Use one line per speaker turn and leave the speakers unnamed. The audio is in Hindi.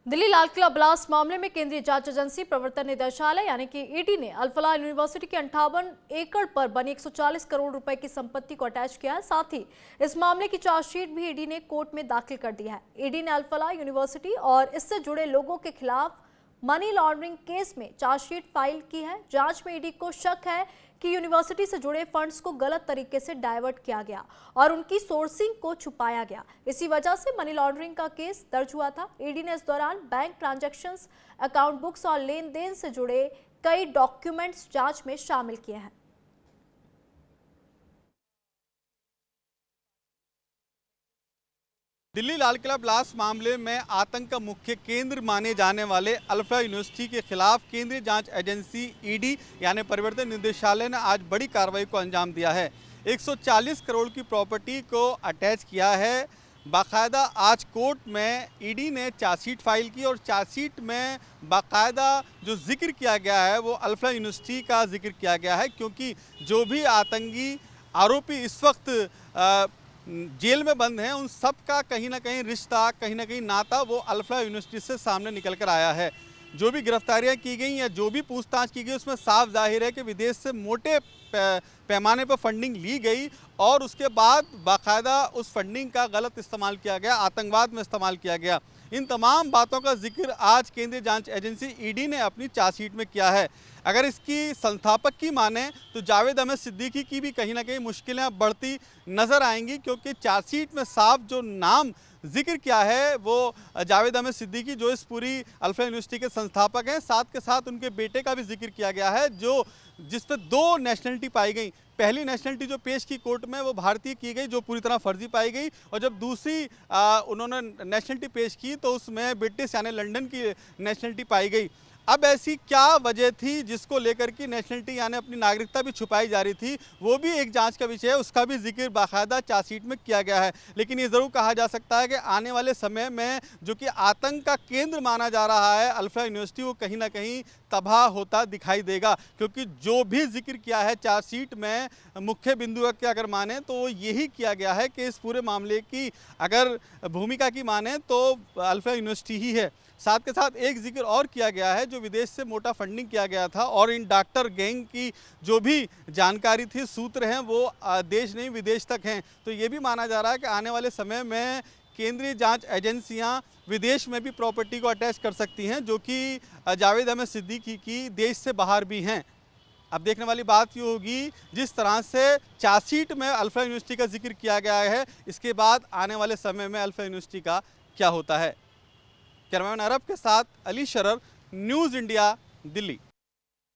दिल्ली लाल किला ब्लास्ट मामले में केंद्रीय जांच एजेंसी प्रवर्तन निदेशालय यानी कि ईडी ने अल-फलाह यूनिवर्सिटी के 58 एकड़ पर बनी 140 करोड़ रुपए की संपत्ति को अटैच किया है। साथ ही इस मामले की चार्जशीट भी ईडी ने कोर्ट में दाखिल कर दी है। ईडी ने अल-फलाह यूनिवर्सिटी और इससे जुड़े लोगों के खिलाफ मनी लॉन्ड्रिंग केस में चार्जशीट फाइल की है। जांच में ईडी को शक है कि यूनिवर्सिटी से जुड़े फंड्स को गलत तरीके से डाइवर्ट किया गया और उनकी सोर्सिंग को छुपाया गया। इसी वजह से मनी लॉन्ड्रिंग का केस दर्ज हुआ था। ईडी ने इस दौरान बैंक ट्रांजैक्शंस, अकाउंट बुक्स और लेन देन से जुड़े कई डॉक्यूमेंट्स जांच में शामिल किए हैं।
दिल्ली लाल किला ब्लास्ट मामले में आतंक का मुख्य केंद्र माने जाने वाले अल-फलाह यूनिवर्सिटी के खिलाफ केंद्रीय जांच एजेंसी ईडी यानी परिवर्तन निदेशालय ने आज बड़ी कार्रवाई को अंजाम दिया है। 140 करोड़ की प्रॉपर्टी को अटैच किया है। बाकायदा आज कोर्ट में ईडी ने चार्जशीट फाइल की और चार्जशीट में बाकायदा जो जिक्र किया गया है वो अल-फलाह यूनिवर्सिटी का जिक्र किया गया है, क्योंकि जो भी आतंकी आरोपी इस वक्त जेल में बंद हैं उन सब का कहीं ना कहीं रिश्ता, कहीं ना कहीं नाता वो अल-फलाह यूनिवर्सिटी से सामने निकल कर आया है। जो भी गिरफ्तारियां की गई या जो भी पूछताछ की गई उसमें साफ जाहिर है कि विदेश से मोटे पैमाने पर फंडिंग ली गई और उसके बाद बाकायदा उस फंडिंग का गलत इस्तेमाल किया गया, आतंकवाद में इस्तेमाल किया गया। इन तमाम बातों का जिक्र आज केंद्रीय जांच एजेंसी ईडी ने अपनी चार्जशीट में किया है। अगर इसकी संस्थापक की माने तो जावेद अहमद सिद्दीकी की भी कहीं ना कहीं मुश्किलें बढ़ती नज़र आएंगी, क्योंकि चार्जशीट में साफ जो नाम जिक्र किया है वो जावेद अहमद सिद्दीकी जो इस पूरी अल-फलाह यूनिवर्सिटी के संस्थापक हैं, साथ के साथ उनके बेटे का भी जिक्र किया गया है जो जिस पर 2 नेशनलिटी पाई गई। पहली नेशनलिटी जो पेश की कोर्ट में वो भारतीय की गई जो पूरी तरह फर्जी पाई गई, और जब दूसरी उन्होंने नेशनलिटी पेश की तो उसमें ब्रिटिश यानी लंदन की नेशनलिटी पाई गई। अब ऐसी क्या वजह थी जिसको लेकर की नेशनलिटी यानी अपनी नागरिकता भी छुपाई जा रही थी, वो भी एक जांच का विषय है, उसका भी जिक्र बाकायदा चार्जशीट में किया गया है। लेकिन ये ज़रूर कहा जा सकता है कि आने वाले समय में जो कि आतंक का केंद्र माना जा रहा है अल-फलाह यूनिवर्सिटी, वो कहीं ना कहीं तबाह होता दिखाई देगा, क्योंकि जो भी जिक्र किया है चार्जशीट में मुख्य बिंदु के अगर माने तो वो यही किया गया है कि इस पूरे मामले की अगर भूमिका की माने तो अल-फलाह यूनिवर्सिटी ही है। साथ के साथ एक जिक्र और किया गया है जो विदेश से मोटा फंडिंग किया गया था और इन डॉक्टर गैंग की जो भी जानकारी थी, सूत्र हैं, वो देश नहीं विदेश तक हैं। तो ये भी माना जा रहा है कि आने वाले समय में केंद्रीय जांच एजेंसियां विदेश में भी प्रॉपर्टी को अटैच कर सकती हैं जो कि जावेद अहमद सिद्दीकी की देश से बाहर भी हैं। अब देखने वाली बात ये होगी जिस तरह से चार्जशीट में अल-फलाह यूनिवर्सिटी का जिक्र किया गया है, इसके बाद आने वाले समय में अल-फलाह यूनिवर्सिटी का क्या होता है। कैमरामैन अरब के साथ अली शरर, न्यूज़ इंडिया, दिल्ली।